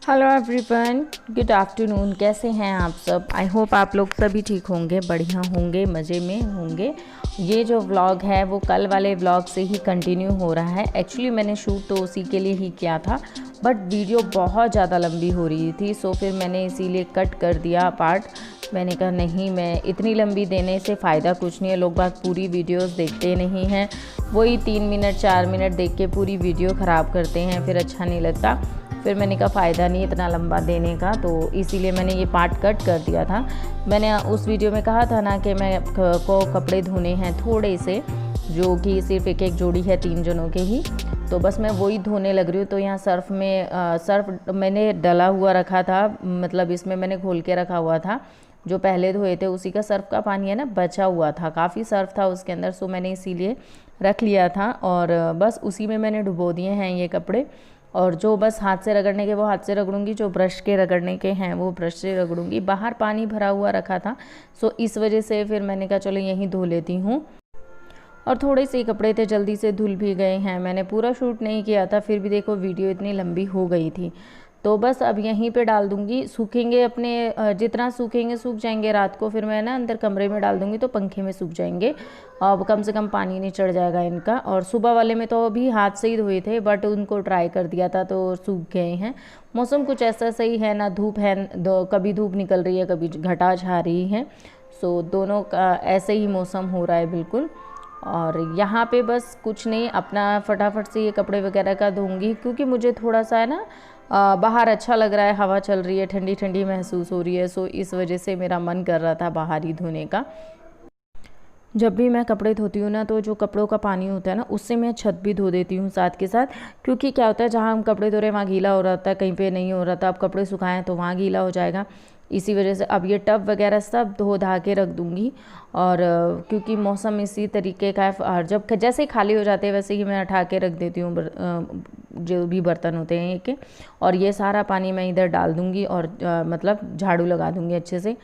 Hello everyone, good afternoon. कैसे हैं आप सब? आई होप आप लोग सभी ठीक होंगे, बढ़िया होंगे, मज़े में होंगे। ये जो व्लॉग है वो कल वाले व्लॉग से ही कंटिन्यू हो रहा है। एक्चुअली मैंने शूट तो उसी के लिए ही किया था, बट वीडियो बहुत ज़्यादा लंबी हो रही थी, सो फिर मैंने इसीलिए कट कर दिया पार्ट। मैंने कहा नहीं, मैं इतनी लंबी देने से फ़ायदा कुछ नहीं है। लोग बाग पूरी वीडियोस देखते नहीं हैं, वही 3 मिनट 4 मिनट देख के पूरी वीडियो ख़राब करते हैं, फिर अच्छा नहीं लगता। फिर मैंने कहा फ़ायदा नहीं इतना लंबा देने का, तो इसीलिए मैंने ये पार्ट कट कर दिया था। मैंने उस वीडियो में कहा था ना कि मैं को कपड़े धोने हैं थोड़े से, जो कि सिर्फ एक एक जोड़ी है 3 जनों के ही, तो बस मैं वही धोने लग रही हूँ। तो यहाँ सर्फ मैंने डला हुआ रखा था, मतलब इसमें मैंने घोल के रखा हुआ था। जो पहले धोए थे उसी का सर्फ का पानी है ना, बचा हुआ था, काफ़ी सर्फ था उसके अंदर, सो मैंने इसीलिए रख लिया था। और बस उसी में मैंने डुबो दिए हैं ये कपड़े। और जो बस हाथ से रगड़ने के वो हाथ से रगड़ूंगी, जो ब्रश के रगड़ने के हैं वो ब्रश से रगड़ूंगी। बाहर पानी भरा हुआ रखा था, सो इस वजह से फिर मैंने कहा चलो यहीं धो लेती हूँ। और थोड़े से कपड़े थे, जल्दी से धुल भी गए हैं। मैंने पूरा शूट नहीं किया था, फिर भी देखो वीडियो इतनी लंबी हो गई थी। तो बस अब यहीं पे डाल दूँगी, सूखेंगे अपने, जितना सूखेंगे सूख जाएंगे। रात को फिर मैं ना अंदर कमरे में डाल दूँगी तो पंखे में सूख जाएंगे, अब कम से कम पानी नहीं चढ़ जाएगा इनका। और सुबह वाले में तो अभी हाथ से ही धोए थे, बट उनको ट्राई कर दिया था तो सूख गए हैं। मौसम कुछ ऐसा सही है ना, धूप है, कभी धूप निकल रही है, कभी घटा छा रही है, सो दोनों का ऐसे ही मौसम हो रहा है बिल्कुल। और यहाँ पे बस कुछ नहीं, अपना फटाफट से ये कपड़े वगैरह का धोऊंगी, क्योंकि मुझे थोड़ा सा है ना बाहर अच्छा लग रहा है, हवा चल रही है, ठंडी ठंडी महसूस हो रही है, सो इस वजह से मेरा मन कर रहा था बाहर ही धोने का। जब भी मैं कपड़े धोती हूँ ना, तो जो कपड़ों का पानी होता है ना, उससे मैं छत भी धो देती हूँ साथ के साथ। क्योंकि क्या होता है, जहाँ हम कपड़े धो रहे हैं वहाँ गीला हो रहा था, कहीं पे नहीं हो रहा था। अब कपड़े सुखाएं तो वहाँ गीला हो जाएगा, इसी वजह से अब ये टब वगैरह सब धो धा के रख दूँगी। और क्योंकि मौसम इसी तरीके का है, और जब जैसे खाली हो जाते हैं वैसे ही मैं उठा के रख देती हूँ जो भी बर्तन होते हैं के। और ये सारा पानी मैं इधर डाल दूँगी और मतलब झाड़ू लगा दूँगी अच्छे से।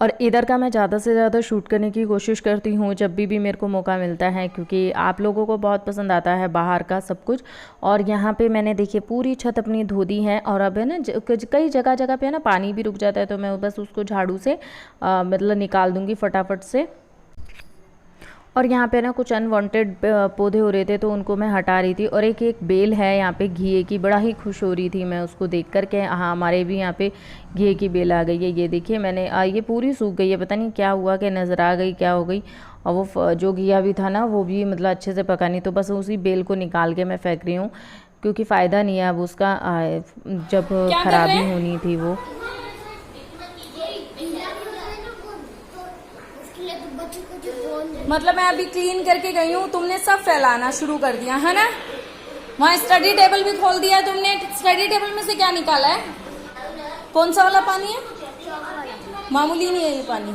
और इधर का मैं ज़्यादा से ज़्यादा शूट करने की कोशिश करती हूँ जब भी मेरे को मौका मिलता है, क्योंकि आप लोगों को बहुत पसंद आता है बाहर का सब कुछ। और यहाँ पे मैंने देखिए पूरी छत अपनी धो दी है, और अब है ना कई जगह जगह पे है ना पानी भी रुक जाता है, तो मैं बस उसको झाड़ू से मतलब निकाल दूँगी फटाफट से। और यहाँ पे ना कुछ अनवांटेड पौधे हो रहे थे, तो उनको मैं हटा रही थी। और एक बेल है यहाँ पे घिए की, बड़ा ही खुश हो रही थी मैं उसको देख कर के। हाँ, हमारे भी यहाँ पे घिए की बेल आ गई है। ये देखिए मैंने ये पूरी सूख गई है, पता नहीं क्या हुआ, कि नज़र आ गई क्या हो गई। और वो जो घिया भी था ना, वो भी मतलब अच्छे से पका नहीं, तो बस उसी बेल को निकाल के मैं फेंक रही हूँ, क्योंकि फ़ायदा नहीं है अब उसका, जब खराबी होनी थी वो। मतलब मैं अभी क्लीन करके गई हूँ, तुमने सब फैलाना शुरू कर दिया है ना। वहाँ स्टडी टेबल भी खोल दिया तुमने। स्टडी टेबल में से क्या निकाला है? कौन सा वाला पानी है? मामूली नहीं है ये पानी।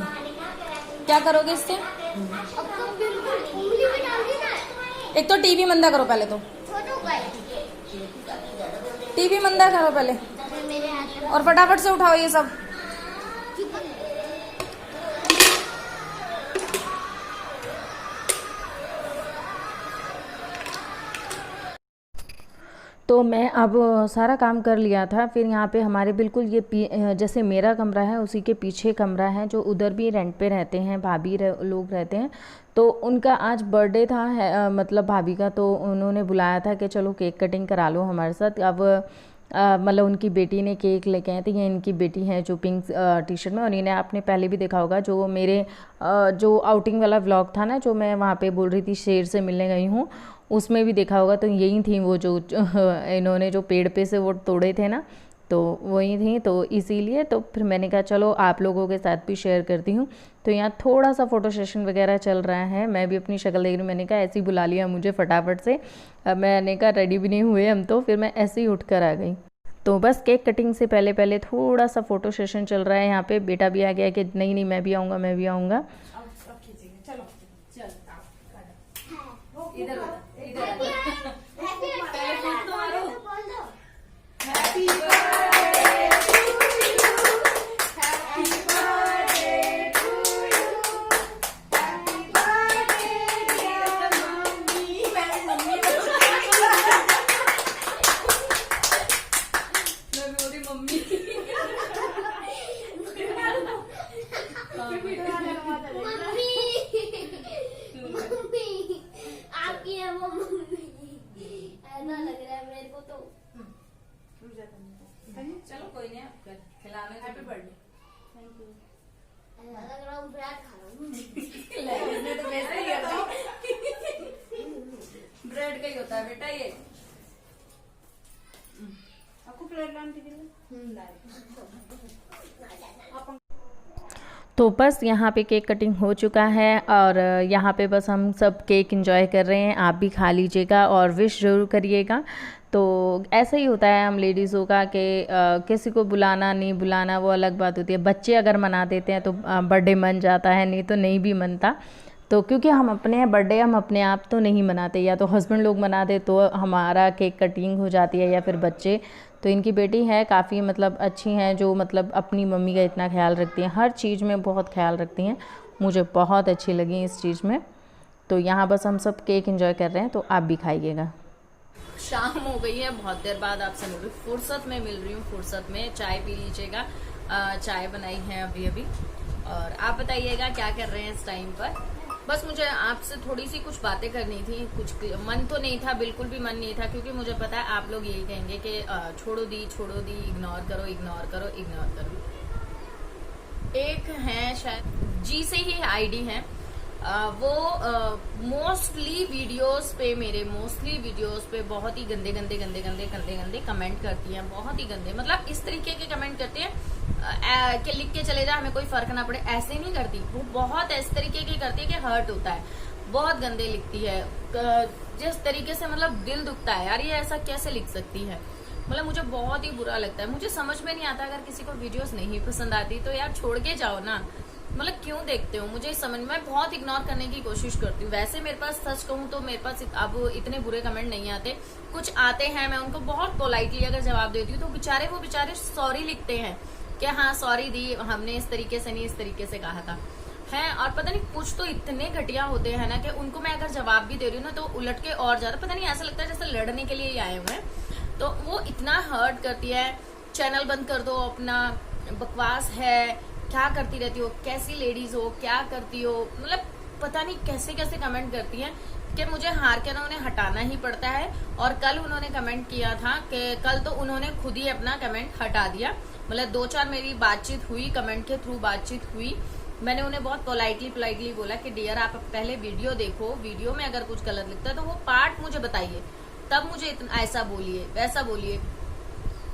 क्या करोगे इससे? एक तो टीवी मंदा करो पहले, तो टीवी मंदा करो पहले, और फटाफट से उठाओ ये सब। तो मैं अब सारा काम कर लिया था। फिर यहाँ पे हमारे बिल्कुल ये जैसे मेरा कमरा है उसी के पीछे कमरा है, जो उधर भी रेंट पे रहते हैं, भाभी लोग रहते हैं। तो उनका आज बर्थडे था मतलब भाभी का, तो उन्होंने बुलाया था कि चलो केक कटिंग करा लो हमारे साथ। अब मतलब उनकी बेटी ने केक लेके आए थे। ये इनकी बेटी है जो पिंक टी शर्ट में, और इन्हें आपने पहले भी देखा होगा जो मेरे जो आउटिंग वाला व्लॉग था ना, जो मैं वहाँ पे बोल रही थी शेर से मिलने गई हूँ, उसमें भी देखा होगा। तो यही थी वो जो इन्होंने जो पेड़ पे से वो तोड़े थे ना, तो वही थी। तो इसीलिए तो फिर मैंने कहा चलो आप लोगों के साथ भी शेयर करती हूँ। तो यहाँ थोड़ा सा फ़ोटो सेशन वगैरह चल रहा है। मैं भी अपनी शक्ल देख रही हूँ। मैंने कहा ऐसे ही बुला लिया मुझे फटाफट से। मैंने कहा रेडी भी नहीं हुए हम, तो फिर मैं ऐसे ही उठ कर आ गई। तो बस केक कटिंग से पहले पहले थोड़ा सा फ़ोटो सेशन चल रहा है। यहाँ पे बेटा भी आ गया कि नहीं नहीं मैं भी आऊँगा, मैं भी आऊँगा। चलो कोई नहीं, खिलाने हैप्पी बर्थडे। Thank you. लग रहा हूँ ब्रेड खा रहा हूँ। तो वैसे ही होता है, ब्रेड का ही होता है बेटा ये। आपको प्लेट लाने के लिए तो बस यहाँ पे केक कटिंग हो चुका है, और यहाँ पे बस हम सब केक एंजॉय कर रहे हैं। आप भी खा लीजिएगा और विश ज़रूर करिएगा। तो ऐसा ही होता है हम लेडीज़ों का कि किसी को बुलाना नहीं बुलाना वो अलग बात होती है। बच्चे अगर मना देते हैं तो बर्थडे मन जाता है, नहीं तो नहीं भी मनता। तो क्योंकि हम अपने हैं बर्थडे, हम अपने आप तो नहीं मनाते, या तो हस्बैंड लोग मना दे तो हमारा केक कटिंग हो जाती है, या फिर बच्चे। तो इनकी बेटी है काफ़ी मतलब अच्छी हैं, जो मतलब अपनी मम्मी का इतना ख्याल रखती हैं, हर चीज़ में बहुत ख्याल रखती हैं। मुझे बहुत अच्छी लगी इस चीज़ में। तो यहाँ बस हम सब केक एंजॉय कर रहे हैं, तो आप भी खाइएगा। शाम हो गई है, बहुत देर बाद आपसे मिल रही, फुर्सत में मिल रही हूँ। फुर्सत में चाय पी लीजिएगा। चाय बनाई है अभी अभी, और आप बताइएगा क्या कर रहे हैं इस टाइम पर। बस मुझे आपसे थोड़ी सी कुछ बातें करनी थी। कुछ मन तो नहीं था, बिल्कुल भी मन नहीं था, क्योंकि मुझे पता है आप लोग यही कहेंगे कि छोड़ो दी, इग्नोर करो, इग्नोर करो, इग्नोर करो। एक है शायद जी से ही आईडी है, वो मोस्टली वीडियोस पे बहुत ही गंदे कमेंट करती हैं। बहुत ही गंदे, मतलब इस तरीके के कमेंट करते हैं कि लिख के चले जा, हमें कोई फर्क ना पड़े। ऐसे नहीं करती वो, बहुत इस तरीके की करती है कि हर्ट होता है। बहुत गंदे लिखती है, जिस तरीके से मतलब दिल दुखता है यार, ये ऐसा कैसे लिख सकती है। मतलब मुझे बहुत ही बुरा लगता है। मुझे समझ में नहीं आता, अगर किसी को वीडियोस नहीं पसंद आती तो यार छोड़ के जाओ ना। मतलब क्यों देखते हो, मुझे समझ में, बहुत इग्नोर करने की कोशिश करती हूँ। वैसे मेरे पास सच कहूँ तो मेरे पास अब इतने बुरे कमेंट नहीं आते। कुछ आते हैं, मैं उनको बहुत पोलाइटली अगर जवाब देती हूँ तो वो बेचारे सॉरी लिखते हैं कि हाँ सॉरी दी, हमने इस तरीके से नहीं, इस तरीके से कहा था है। और पता नहीं कुछ तो इतने घटिया होते हैं ना कि उनको मैं अगर जवाब भी दे रही हूँ ना तो उलट के और ज्यादा, पता नहीं ऐसा लगता है जैसे लड़ने के लिए ही आए हुए हैं। तो वो इतना हर्ट करती है। चैनल बंद कर दो अपना, बकवास है, क्या करती रहती हो, कैसी लेडीज हो, क्या करती हो। मतलब पता नहीं कैसे कैसे कमेंट करती हैं कि मुझे हार के ना उन्हें हटाना ही पड़ता है। और कल उन्होंने कमेंट किया था कि कल तो उन्होंने खुद ही अपना कमेंट हटा दिया। मतलब 2-4 मेरी बातचीत हुई, कमेंट के थ्रू बातचीत हुई। मैंने उन्हें बहुत पोलाइटली बोला कि डियर आप पहले वीडियो देखो, वीडियो में अगर कुछ गलत लिखता है तो वो पार्ट मुझे बताइए, तब मुझे ऐसा बोलिए वैसा बोलिए।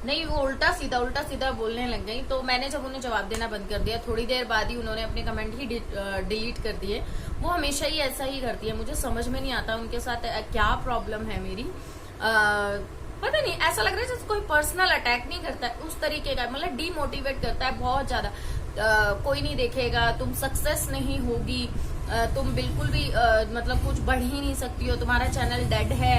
नहीं, वो उल्टा सीधा बोलने लग गई। तो मैंने जब उन्हें जवाब देना बंद कर दिया, थोड़ी देर बाद ही उन्होंने अपने कमेंट ही डिलीट कर दिए। वो हमेशा ही ऐसा ही करती है, मुझे समझ में नहीं आता उनके साथ क्या प्रॉब्लम है मेरी। पता नहीं, ऐसा लग रहा है जैसे कोई पर्सनल अटैक नहीं करता है, उस तरीके का, मतलब डीमोटिवेट करता है बहुत ज्यादा। कोई नहीं देखेगा, तुम सक्सेस नहीं होगी, तुम बिल्कुल भी मतलब कुछ बढ़ ही नहीं सकती हो, तुम्हारा चैनल डेड है,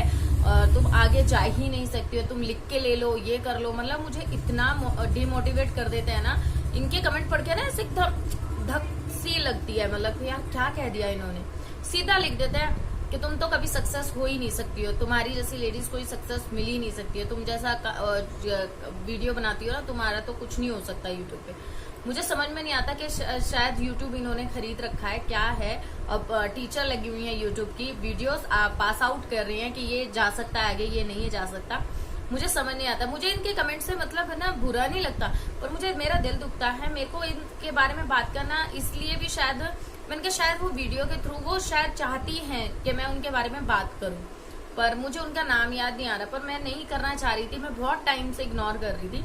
तुम आगे जा ही नहीं सकती हो, तुम लिख के ले लो, ये कर लो। मतलब मुझे इतना डिमोटिवेट कर देते हैं ना इनके कमेंट पढ़ के ना, ऐसे धक सी लगती है। मतलब यार क्या कह दिया इन्होंने। सीधा लिख देते हैं कि तुम तो कभी सक्सेस हो ही नहीं सकती हो, तुम्हारी जैसी लेडीज कोई सक्सेस मिल ही नहीं सकती है, तुम जैसा वीडियो बनाती हो ना, तुम्हारा तो कुछ नहीं हो सकता यूट्यूब पे। मुझे समझ में नहीं आता कि शायद यूट्यूब इन्होंने खरीद रखा है, क्या है। अब टीचर लगी हुई है यूट्यूब की, वीडियोस पास आउट कर रही हैं कि ये जा सकता है आगे, ये नहीं जा सकता। मुझे समझ नहीं आता। मुझे इनके कमेंट से मतलब है ना बुरा नहीं लगता, पर मुझे मेरा दिल दुखता है। मेरे को इनके बारे में बात करना इसलिए भी शायद मैंने शायद वो वीडियो के थ्रू वो शायद चाहती हैं कि मैं उनके बारे में बात करूं, पर मुझे उनका नाम याद नहीं आ रहा, पर मैं नहीं करना चाह रही थी, मैं बहुत टाइम से इग्नोर कर रही थी।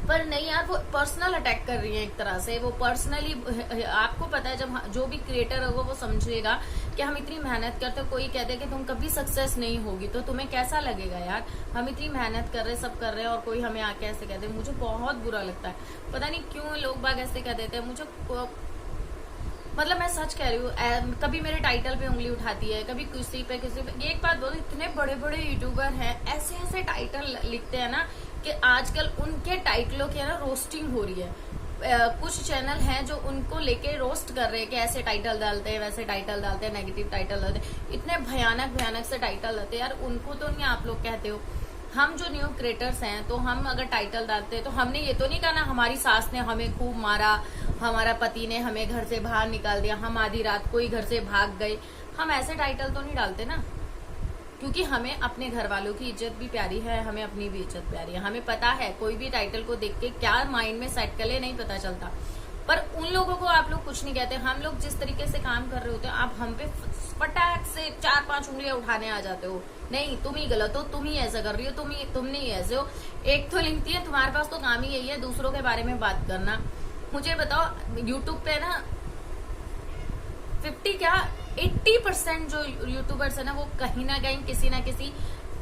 पर नहीं यार, वो पर्सनल अटैक कर रही है एक तरह से, वो पर्सनली। आपको पता है जब जो भी क्रिएटर होगा वो समझेगा कि हम इतनी मेहनत करते, कोई कहते कि तुम कभी सक्सेस नहीं होगी, तो तुम्हें कैसा लगेगा यार। हम इतनी मेहनत कर रहे, सब कर रहे हैं, और कोई हमें आके ऐसे कहते हैं, मुझे बहुत बुरा लगता है। पता नहीं क्यों लोग बाग ऐसे कह देते हैं मुझे। मतलब मैं सच कह रही हूँ, कभी मेरे टाइटल पे उंगली उठाती है, कभी किसी पे। एक बात बोलो, इतने बड़े बड़े यूट्यूबर हैं, ऐसे ऐसे टाइटल लिखते हैं ना कि आजकल उनके टाइटलों की ना रोस्टिंग हो रही है। कुछ चैनल हैं जो उनको लेके रोस्ट कर रहे हैं कि ऐसे टाइटल डालते हैं, वैसे टाइटल डालते हैं, नेगेटिव टाइटल डालते हैं, इतने भयानक भयानक से टाइटल डालते हैं। यार उनको तो नहीं आप लोग कहते हो। हम जो न्यू क्रिएटर्स हैं, तो हम अगर टाइटल डालते हैं तो हमने ये तो नहीं कहा ना हमारी सास ने हमें खूब मारा, हमारा पति ने हमें घर से बाहर निकाल दिया, हम आधी रात को ही घर से भाग गए। हम ऐसे टाइटल तो नहीं डालते ना, क्योंकि हमें अपने घर वालों की इज्जत भी प्यारी है, हमें अपनी भी इज्जत प्यारी है। हमें पता है कोई भी टाइटल को देख के क्या माइंड में सेट कर ले नहीं पता चलता, पर उन लोगों को आप लोग कुछ नहीं कहते। हम लोग जिस तरीके से काम कर रहे होते हैं, आप हम पे फटाक से 4-5 उंगलियां उठाने आ जाते हो। नहीं, तुम ही गलत हो, तुम ही ऐसा कर रही हो, तुम नहीं ऐसे हो। एक तो लिखती है, तुम्हारे पास तो काम ही यही है दूसरों के बारे में बात करना। मुझे बताओ, यूट्यूब पे ना 80% जो यूट्यूबर्स है ना, वो कहीं ना कहीं किसी ना किसी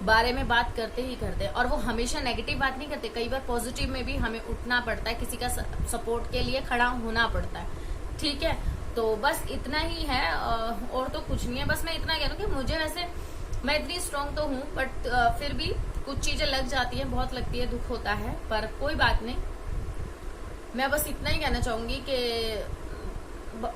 बारे में बात करते ही करते हैं, और वो हमेशा नेगेटिव बात नहीं करते। कई बार पॉजिटिव में भी हमें उठना पड़ता है, किसी का सपोर्ट के लिए खड़ा होना पड़ता है। ठीक है, तो बस इतना ही है, और तो कुछ नहीं है। बस मैं इतना कह रही हूँ कि मुझे वैसे मैं इतनी स्ट्रांग तो हूँ, बट फिर भी कुछ चीजें लग जाती हैं, बहुत लगती है, दुख होता है, पर कोई बात नहीं। मैं बस इतना ही कहना चाहूंगी कि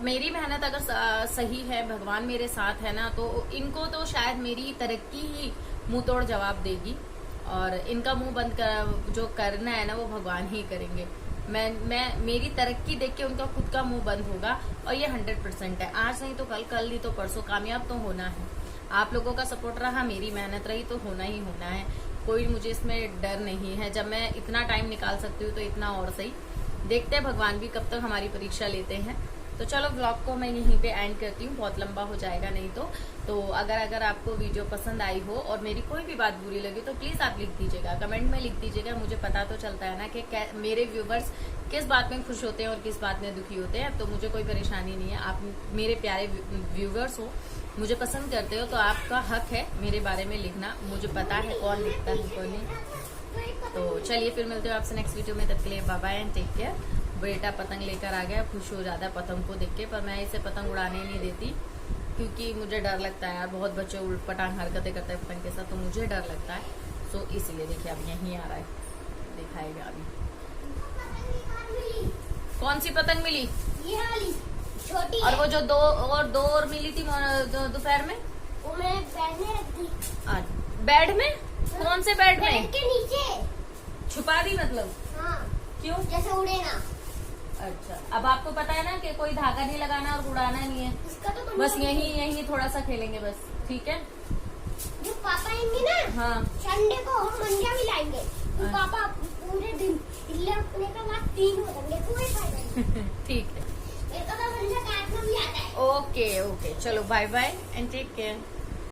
मेरी मेहनत अगर सही है, भगवान मेरे साथ है ना, तो इनको तो शायद मेरी तरक्की ही मुंह तोड़ जवाब देगी, और इनका मुंह बंद जो करना है ना वो भगवान ही करेंगे। मैं मेरी तरक्की देख के उनका खुद का मुंह बंद होगा, और ये 100% है। आज नहीं तो कल, कल नहीं तो परसों कामयाब तो होना है। आप लोगों का सपोर्ट रहा, मेरी मेहनत रही, तो होना ही होना है। कोई मुझे इसमें डर नहीं है। जब मैं इतना टाइम निकाल सकती हूँ तो इतना और सही। देखते हैं भगवान भी कब तक हमारी परीक्षा लेते हैं। तो चलो व्लॉग को मैं यहीं पे एंड करती हूँ, बहुत लंबा हो जाएगा नहीं तो अगर आपको वीडियो पसंद आई हो और मेरी कोई भी बात बुरी लगी तो प्लीज आप लिख दीजिएगा, कमेंट में लिख दीजिएगा। मुझे पता तो चलता है ना कि मेरे व्यूवर्स किस बात में खुश होते हैं और किस बात में दुखी होते हैं। तो मुझे कोई परेशानी नहीं है, आप मेरे प्यारे व्यूवर्स हो, मुझे पसंद करते हो, तो आपका हक है मेरे बारे में लिखना। मुझे पता है कौन लिखता है कौन नहीं। तो चलिए फिर मिलते हो आपसे नेक्स्ट वीडियो में, तब के लिए bye bye and take care. बेटा पतंग लेकर आ गया, खुश हो जाता है पतंग को देख के, पर मैं इसे पतंग उड़ाने नहीं देती क्योंकि मुझे डर लगता है यार। बहुत बच्चे उलटपटांग हरकतें करते हैं पतंग के साथ, तो मुझे डर लगता है। सो इसीलिए देखिए अब यहीं आ रहा है, दिखाएगा अभी। कौन सी पतंग मिली? ये वाली छोटी। और वो जो दो और मिली थी दोपहर में, वो मैंने बेड में रख दी। आज बेड में? कौन से बेड में? बेड के नीचे छुपा दी मतलब? हाँ। क्यों? जैसे उड़े ना। अच्छा, अब आपको पता है ना कि कोई धागा नहीं लगाना और उड़ाना नहीं है, इसका तो बस यही थोड़ा सा खेलेंगे बस। ठीक है, जो पापा आएंगे ना, हाँ संडे को हम मंडिया भी लाएंगे, तो पापा पूरे दिन हिलने उठने का बाद 3 हो जाएंगे, कोई फायदा नहीं। ठीक है, मेरे को तो मंडिया काटना भी आता है। ओके चलो bye bye and take care.